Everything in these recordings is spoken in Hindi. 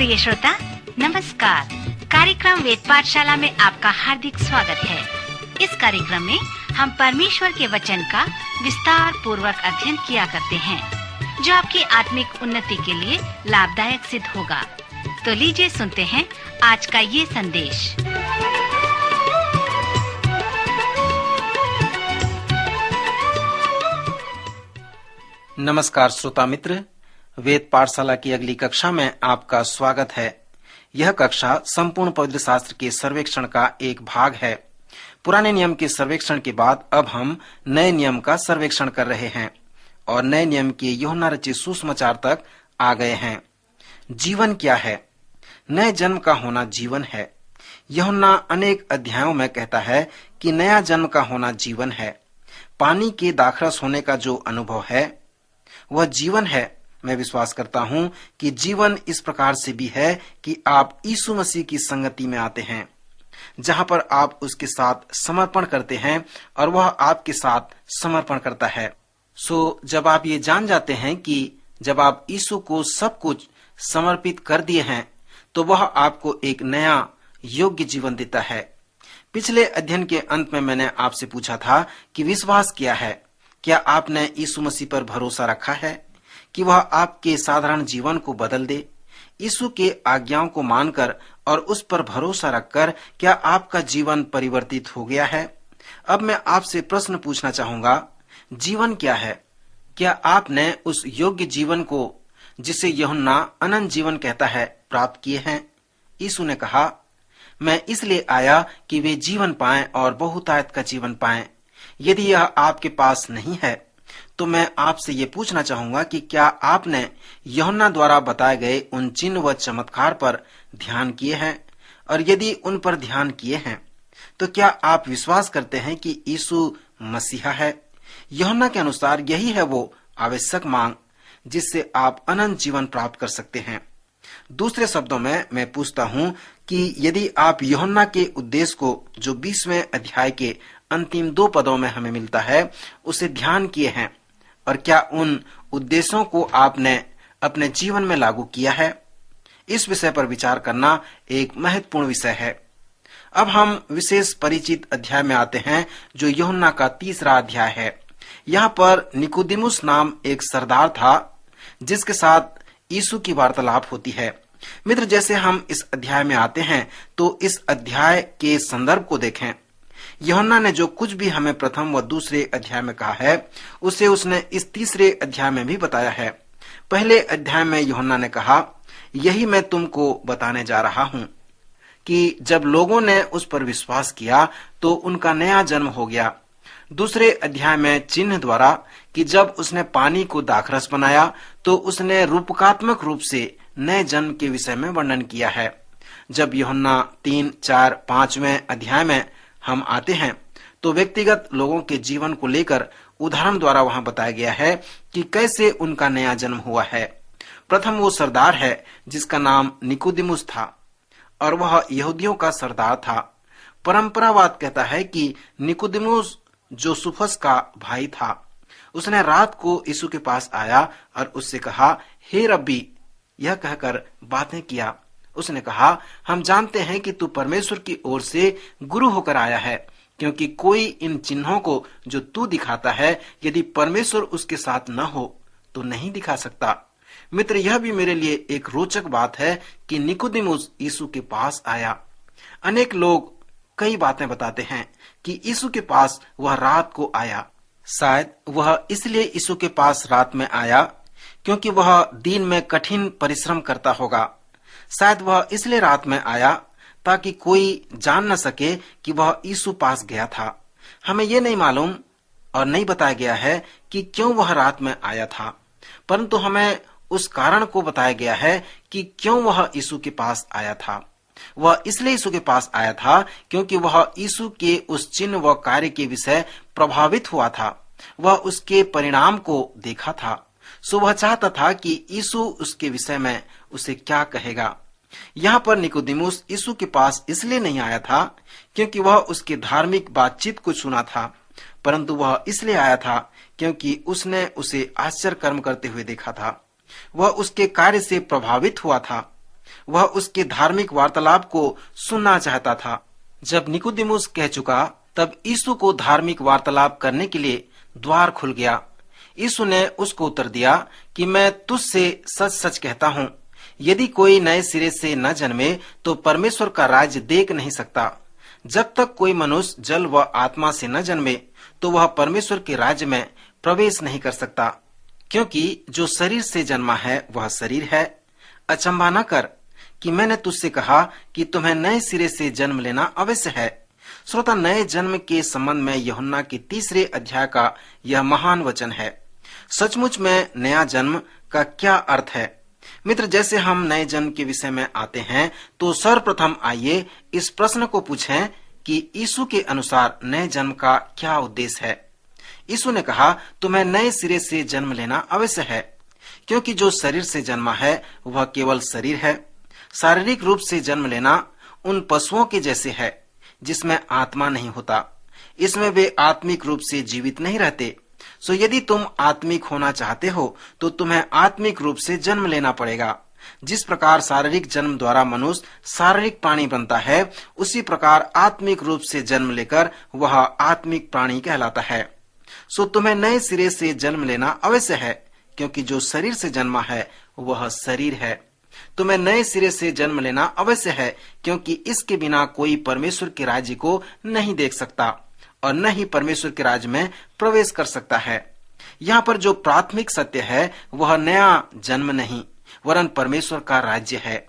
प्रिय श्रोता, नमस्कार। कार्यक्रम वेद पाठशाला में आपका हार्दिक स्वागत है। इस कार्यक्रम में हम परमेश्वर के वचन का विस्तार पूर्वक अध्ययन किया करते हैं, जो आपकी आत्मिक उन्नति के लिए लाभदायक सिद्ध होगा। तो लीजिए सुनते हैं आज का ये संदेश। नमस्कार श्रोता मित्र, वेद पाठशाला की अगली कक्षा में आपका स्वागत है। यह कक्षा संपूर्ण पवित्र शास्त्र के सर्वेक्षण का एक भाग है। पुराने नियम के सर्वेक्षण के बाद अब हम नए नियम का सर्वेक्षण कर रहे हैं और नए नियम के यूहन्ना रचित सुसमाचार तक आ गए हैं। जीवन क्या है? नए जन्म का होना जीवन है। यूहन्ना अनेक अध्यायों में कहता है कि नया जन्म का होना जीवन है। पानी के दाखरस होने का जो अनुभव है वह जीवन है। मैं विश्वास करता हूं कि जीवन इस प्रकार से भी है कि आप यीशु मसीह की संगति में आते हैं, जहां पर आप उसके साथ समर्पण करते हैं और वह आपके साथ समर्पण करता है। जब आप ये जान जाते हैं कि जब आप यीशु को सब कुछ समर्पित कर दिए हैं, तो वह आपको एक नया योग्य जीवन देता है। पिछले अध्ययन के अंत में मैंने आपसे पूछा था कि विश्वास क्या है। क्या आपने यीशु मसीह पर भरोसा रखा है कि वह आपके साधारण जीवन को बदल दे? यीशु के आज्ञाओं को मानकर और उस पर भरोसा रखकर क्या आपका जीवन परिवर्तित हो गया है? अब मैं आपसे प्रश्न पूछना चाहूंगा, जीवन क्या है? क्या आपने उस योग्य जीवन को, जिसे यूहन्ना अनंत जीवन कहता है, प्राप्त किए हैं? यीशु ने कहा, मैं इसलिए आया कि वे जीवन पाएं और बहुतायत का जीवन पाएं। यदि यह आपके पास नहीं है, तो मैं आपसे ये पूछना चाहूंगा कि क्या आपने यूहन्ना द्वारा बताए गए उन चिन्ह व चमत्कार पर ध्यान किए हैं? और यदि उन पर ध्यान किए हैं, तो क्या आप विश्वास करते हैं कि यीशु मसीहा है? यूहन्ना के अनुसार यही है वो आवश्यक मांग जिससे आप अनंत जीवन प्राप्त कर सकते हैं। दूसरे शब्दों में मैं पूछता हूं कि यदि आप यूहन्ना के उद्देश्य को, जो 20वें अध्याय के अंतिम 2 पदों में हमें मिलता है, उसे ध्यान किए हैं, और क्या उन उद्देश्यों को आपने अपने जीवन में लागू किया है? इस विषय पर विचार करना एक महत्वपूर्ण विषय है। अब हम विशेष परिचित अध्याय में आते हैं, जो यूहन्ना का 3रा अध्याय है। यहाँ पर निकोदेमुस नाम एक सरदार था, जिसके साथ यीशु की वार्तालाप होती है। मित्र, जैसे हम इस अध्याय में आते हैं, तो इस अध्याय के संदर्भ को देखें। यूहन्ना ने जो कुछ भी हमें प्रथम व दूसरे अध्याय में कहा है, उसे उसने इस 3रे अध्याय में भी बताया है। पहले अध्याय में यूहन्ना ने कहा, यही मैं तुमको बताने जा रहा हूं कि जब लोगों ने उस पर विश्वास किया तो उनका नया जन्म हो गया। दूसरे अध्याय में चिन्ह द्वारा कि जब उसने पानी को दाखरस बनाया, तो उसने रूपकात्मक रूप से नए जन्म के विषय में वर्णन किया है। जब यूहन्ना 3, 4, 5वें अध्याय में हम आते हैं, तो व्यक्तिगत लोगों के जीवन को लेकर उदाहरण द्वारा वहां बताया गया है कि कैसे उनका नया जन्म हुआ है। प्रथम वो सरदार है जिसका नाम निकोदेमुस था, और वह यहूदियों का सरदार था। परंपरावाद कहता है कि निकोदेमुस, जो सुफस का भाई था, उसने रात को यीशु के पास आया और उससे कहा, हे रब्बी, यह कहकर बातें किया। उसने कहा, हम जानते हैं कि तू परमेश्वर की ओर से गुरु होकर आया है, क्योंकि कोई इन चिन्हों को जो तू दिखाता है, यदि परमेश्वर उसके साथ न हो तो नहीं दिखा सकता। मित्र, यह भी मेरे लिए एक रोचक बात है कि निकोदेमुस यीशु के पास आया। अनेक लोग कई बातें बताते हैं कि यीशु के पास वह रात को आया। शायद वह इसलिए यीशु के पास रात में आया क्योंकि वह दिन में कठिन परिश्रम करता होगा। शायद वह इसलिए रात में आया ताकि कोई जान न सके कि वह यीशु पास गया था। हमें यह नहीं मालूम और नहीं बताया गया है कि क्यों वह रात में आया था, परंतु हमें उस कारण को बताया गया है कि क्यों वह यीशु के पास आया था। वह इसलिए यीशु के पास आया था क्योंकि वह यीशु के उस चिन्ह व कार्य के विषय प्रभावित हुआ था। वह उसके परिणाम को देखा था। वह चाहता था कि यीशु उसके विषय में उसे क्या कहेगा। यहाँ पर निकोदेमुस यीशु के पास इसलिए नहीं आया था क्योंकि वह उसके धार्मिक बातचीत को सुना था, परंतु वह इसलिए आया था क्योंकि उसने उसे आश्चर्य कर्म करते हुए देखा था। वह उसके कार्य से प्रभावित हुआ था। वह उसके धार्मिक वार्तालाप को सुनना चाहता था। जब निकोदेमुस कह चुका, तब यीशु को धार्मिक वार्तालाप करने के लिए द्वार खुल गया। यीशु ने उसको उत्तर दिया कि मैं तुझसे सच सच कहता हूँ, यदि कोई नए सिरे से न जन्मे तो परमेश्वर का राज्य देख नहीं सकता। जब तक कोई मनुष्य जल व आत्मा से न जन्मे तो वह परमेश्वर के राज्य में प्रवेश नहीं कर सकता। क्योंकि जो शरीर से जन्मा है वह शरीर है। अचंभा न कर कि मैंने तुझसे कहा कि तुम्हें नए सिरे से जन्म लेना अवश्य है। श्रोता, नए जन्म के संबंध में यूहन्ना के 3 अध्याय का यह महान वचन है। सचमुच में नया जन्म का क्या अर्थ है? मित्र, जैसे हम नए जन्म के विषय में आते हैं तो सर्वप्रथम आइए इस प्रश्न को पूछें कि यीशु के अनुसार नए जन्म का क्या उद्देश्य है। यीशु ने कहा, तुम्हें नए सिरे से जन्म लेना अवश्य है, क्योंकि जो शरीर से जन्मा है वह केवल शरीर है। शारीरिक रूप से जन्म लेना उन पशुओं के जैसे है जिसमें आत्मा नहीं होता। इसमें वे आत्मिक रूप से जीवित नहीं रहते। सो यदि तुम आत्मिक होना चाहते हो तो तुम्हें आत्मिक रूप से जन्म लेना पड़ेगा। जिस प्रकार शारीरिक जन्म द्वारा मनुष्य शारीरिक प्राणी बनता है, उसी प्रकार आत्मिक रूप से जन्म लेकर वह आत्मिक प्राणी कहलाता है। सो तुम्हें नए सिरे से जन्म लेना अवश्य है, क्योंकि जो शरीर से जन्मा है वह शरीर है। तुम्हें नए सिरे से जन्म लेना अवश्य है, क्योंकि इसके बिना कोई परमेश्वर के राज्य को नहीं देख सकता और न ही परमेश्वर के राज्य में प्रवेश कर सकता है। यहाँ पर जो प्राथमिक सत्य है वह नया जन्म नहीं, वरन परमेश्वर का राज्य है।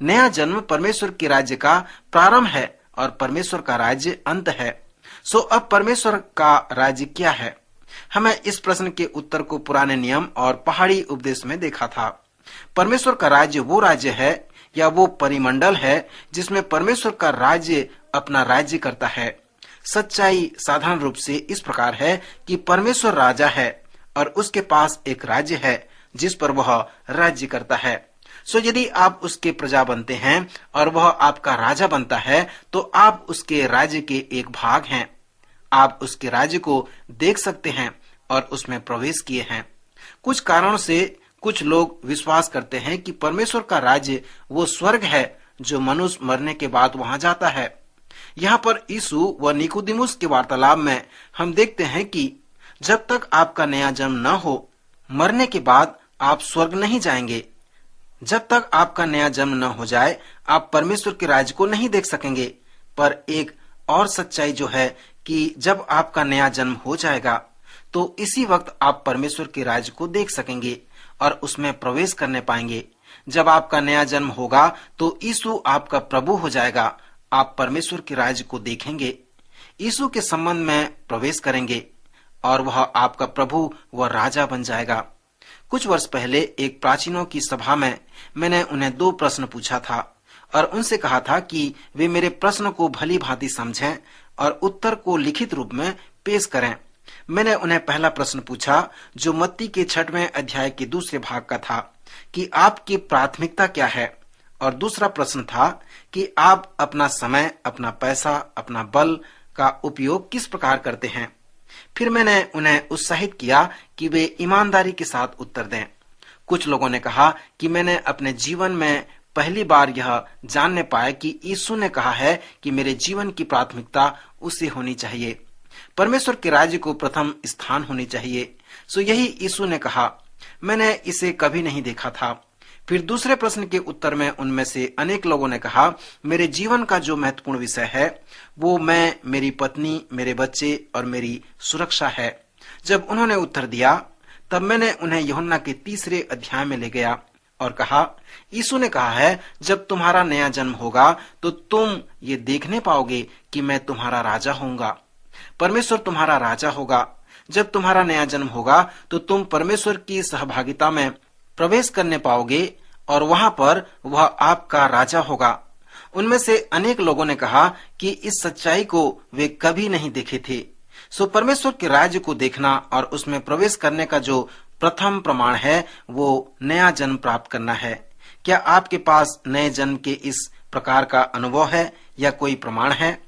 नया जन्म परमेश्वर के राज्य का प्रारंभ है और परमेश्वर का राज्य अंत है। सो अब परमेश्वर का राज्य क्या है? हमें इस प्रश्न के उत्तर को पुराने नियम और पहाड़ी उपदेश में देखा था। परमेश्वर का राज्य वो राज्य है या वो परिमंडल है जिसमें परमेश्वर का राज्य अपना राज्य करता है। सच्चाई साधारण रूप से इस प्रकार है कि परमेश्वर राजा है और उसके पास एक राज्य है जिस पर वह राज्य करता है। सो यदि आप उसके प्रजा बनते हैं और वह आपका राजा बनता है तो आप उसके राज्य के एक भाग हैं। आप उसके राज्य को देख सकते हैं और उसमें प्रवेश किए हैं। कुछ कारणों से कुछ लोग विश्वास करते हैं कि परमेश्वर का राज्य वो स्वर्ग है जो मनुष्य मरने के बाद वहां जाता है। यहाँ पर यीशु व निकोदेमुस के वार्तालाप में हम देखते हैं कि जब तक आपका नया जन्म न हो, मरने के बाद आप स्वर्ग नहीं जाएंगे। जब तक आपका नया जन्म न हो जाए, आप परमेश्वर के राज्य को नहीं देख सकेंगे। पर एक और सच्चाई जो है कि जब आपका नया जन्म हो जाएगा तो इसी वक्त आप परमेश्वर के राज्य को देख सकेंगे और उसमें प्रवेश करने पाएंगे। जब आपका नया जन्म होगा तो यीशु आपका प्रभु हो जाएगा। आप परमेश्वर के राज्य को देखेंगे, यीशु के संबंध में प्रवेश करेंगे और वह आपका प्रभु व राजा बन जाएगा। कुछ वर्ष पहले एक प्राचीनों की सभा में मैंने उन्हें 2 प्रश्न पूछा था और उनसे कहा था कि वे मेरे प्रश्न को भली भांति समझें और उत्तर को लिखित रूप में पेश करें। मैंने उन्हें पहला प्रश्न पूछा जो मत्ती के 6वें अध्याय के दूसरे भाग का था कि आपकी प्राथमिकता क्या है, और दूसरा प्रश्न था कि आप अपना समय, अपना पैसा, अपना बल का उपयोग किस प्रकार करते हैं। फिर मैंने उन्हें उत्साहित किया कि वे ईमानदारी के साथ उत्तर दें। कुछ लोगों ने कहा कि मैंने अपने जीवन में पहली बार यह जानने पाया कि यीशु ने कहा है कि मेरे जीवन की प्राथमिकता उसे होनी चाहिए, परमेश्वर के राज्य को प्रथम स्थान होनी चाहिए। सो यही यीशु ने कहा। मैंने इसे कभी नहीं देखा था। फिर दूसरे प्रश्न के उत्तर में उनमें से अनेक लोगों ने कहा, मेरे जीवन का जो महत्वपूर्ण विषय है वो मैं, मेरी पत्नी, मेरे बच्चे और मेरी सुरक्षा है। जब उन्होंने उत्तर दिया तब मैंने उन्हें यूहन्ना के 3 अध्याय में ले गया और कहा, यीशु ने कहा है जब तुम्हारा नया जन्म होगा तो तुम ये देखने पाओगे कि मैं तुम्हारा राजा होऊंगा। परमेश्वर तुम्हारा राजा होगा। जब तुम्हारा नया जन्म होगा तो तुम परमेश्वर की सहभागिता में प्रवेश करने पाओगे और वहां पर वह आपका राजा होगा। उनमें से अनेक लोगों ने कहा कि इस सच्चाई को वे कभी नहीं देखे थे। सो परमेश्वर के राज्य को देखना और उसमें प्रवेश करने का जो प्रथम प्रमाण है वो नया जन्म प्राप्त करना है। क्या आपके पास नए जन्म के इस प्रकार का अनुभव है या कोई प्रमाण है?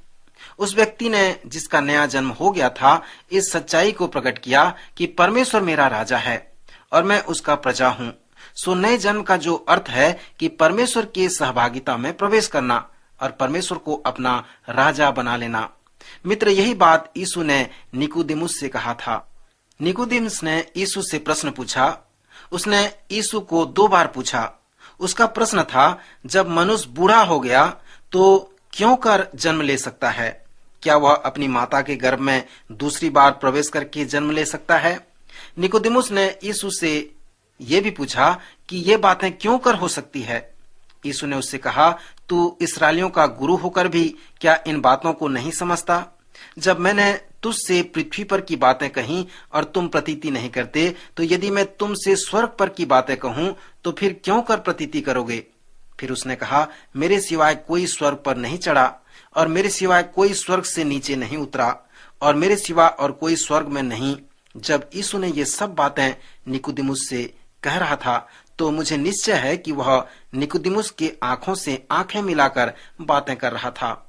उस व्यक्ति ने जिसका नया जन्म हो गया था इस सच्चाई को प्रकट किया कि परमेश्वर मेरा राजा है और मैं उसका प्रजा हूँ। सो नए जन्म का जो अर्थ है कि परमेश्वर की सहभागिता में प्रवेश करना और परमेश्वर को अपना राजा बना लेना। मित्र, यही बात यीशु ने निकोदेमुस से कहा था। निकोदेमुस ने यीशु से प्रश्न पूछा। उसने यीशु को 2 बार पूछा। उसका प्रश्न था, जब मनुष्य बूढ़ा हो गया तो क्यों कर जन्म ले सकता है? क्या वह अपनी माता के गर्भ में दूसरी बार प्रवेश करके जन्म ले सकता है? निकोदेमुस ने यीशु से यह भी पूछा कि ये बातें क्यों कर हो सकती है? यीशु ने उससे कहा, तू इस्राएलियों का गुरु होकर भी क्या इन बातों को नहीं समझता? जब मैंने तुझसे पृथ्वी पर की बातें कहीं और तुम प्रतीति नहीं करते, तो यदि मैं तुमसे स्वर्ग पर की बातें कहूं तो फिर क्यों कर प्रतीति करोगे? फिर उसने कहा, मेरे सिवाय कोई स्वर्ग पर नहीं चढ़ा और मेरे सिवाय कोई स्वर्ग से नीचे नहीं उतरा और मेरे सिवा और कोई स्वर्ग में नहीं। जब यीशु ने ये सब बातें निकोदेमुस से कह रहा था तो मुझे निश्चय है कि वह निकोदेमुस के आंखों से आंखें मिलाकर बातें कर रहा था।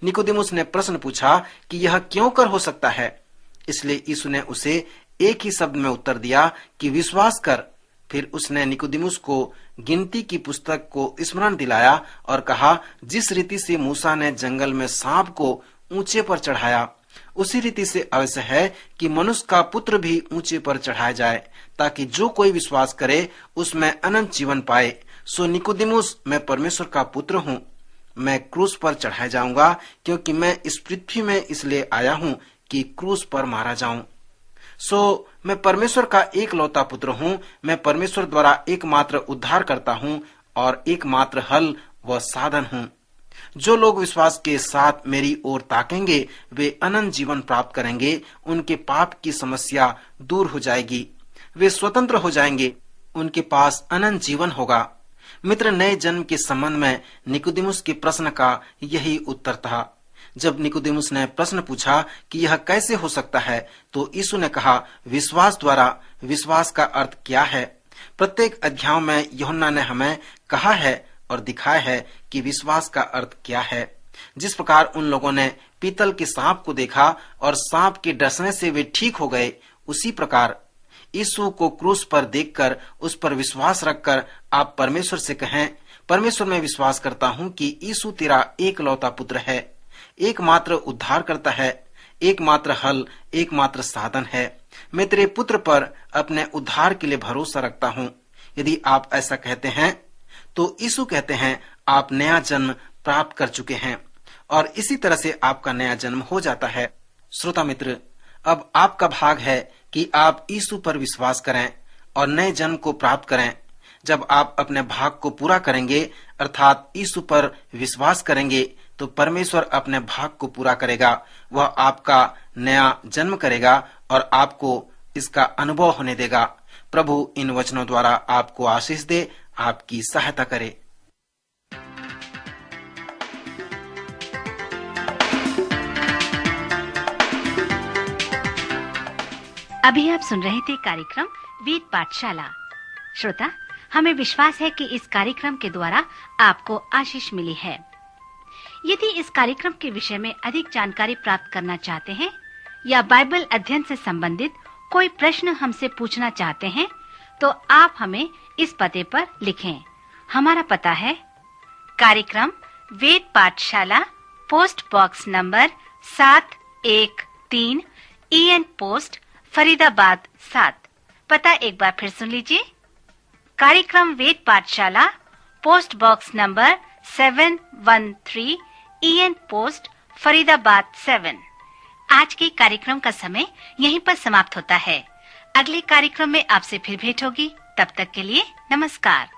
निकोदेमुस ने प्रश्न पूछा कि यह क्यों कर हो सकता है? इसलिए यीशु ने उसे एक ही शब्द में उत्तर दिया कि विश्वास कर। फिर उसने निकोदेमुस को गिनती की पुस्तक को स्मरण दिलाया और कहा, जिस रीति से मूसा ने जंगल में सांप को ऊंचे पर चढ़ाया, उसी रीति से अवश्य है कि मनुष्य का पुत्र भी ऊंचे पर चढ़ाया जाए, ताकि जो कोई विश्वास करे उसमें अनंत जीवन पाए। सो निकोदेमुस, मैं परमेश्वर का पुत्र हूँ। मैं क्रूस पर चढ़ाया जाऊंगा, क्योंकि मैं इस पृथ्वी में इसलिए आया हूँ कि क्रूस पर मारा जाऊं। सो मैं परमेश्वर का एकलौता पुत्र हूँ। मैं परमेश्वर द्वारा एकमात्र उद्धार करता हूँ और एकमात्र हल व साधन हूँ। जो लोग विश्वास के साथ मेरी ओर ताकेंगे वे अनंत जीवन प्राप्त करेंगे। उनके पाप की समस्या दूर हो जाएगी, वे स्वतंत्र हो जाएंगे, उनके पास अनंत जीवन होगा। मित्र, नए जन्म के संबंध में निकोदेमुस के प्रश्न का यही उत्तर था। जब निकोदेमुस ने प्रश्न पूछा कि यह कैसे हो सकता है, तो यीशु ने कहा, विश्वास द्वारा। विश्वास का अर्थ क्या है? प्रत्येक अध्याय में यूहन्ना ने हमें कहा है और दिखाया है कि विश्वास का अर्थ क्या है। जिस प्रकार उन लोगों ने पीतल के सांप को देखा और सांप के डसने से वे ठीक हो गए, उसी प्रकार यीशु को क्रूस पर देखकर उस पर विश्वास रखकर आप परमेश्वर से कहें, परमेश्वर में विश्वास करता हूँ कि यीशु तेरा एकलौता पुत्र है, एकमात्र उद्धार करता है, एकमात्र हल, एकमात्र साधन है। मैं तेरे पुत्र पर अपने उद्धार के लिए भरोसा रखता हूँ। यदि आप ऐसा कहते हैं तो यीशु कहते हैं, आप नया जन्म प्राप्त कर चुके हैं और इसी तरह से आपका नया जन्म हो जाता है। श्रोता मित्र, अब आपका भाग है कि आप यीशु पर विश्वास करें और नए जन्म को प्राप्त करें। जब आप अपने भाग को पूरा करेंगे, अर्थात यीशु पर विश्वास करेंगे, तो परमेश्वर अपने भाग को पूरा करेगा। वह आपका नया जन्म करेगा और आपको इसका अनुभव होने देगा। प्रभु इन वचनों द्वारा आपको आशीष दे, आपकी सहायता करे। अभी आप सुन रहे थे कार्यक्रम वेद पाठशाला। श्रोता, हमें विश्वास है कि इस कार्यक्रम के द्वारा आपको आशीष मिली है। यदि इस कार्यक्रम के विषय में अधिक जानकारी प्राप्त करना चाहते हैं या बाइबल अध्ययन से संबंधित कोई प्रश्न हमसे पूछना चाहते हैं, तो आप हमें इस पते पर लिखें। हमारा पता है कार्यक्रम वेद पाठशाला, post box number 713 EN post Faridabad 7। पता एक बार फिर सुन लीजिए। कार्यक्रम वेद पाठशाला, post box number 713 EN post Faridabad 7। आज के कार्यक्रम का समय यहीं पर समाप्त होता है। अगले कार्यक्रम में आपसे फिर भेंट होगी। तब तक के लिए नमस्कार।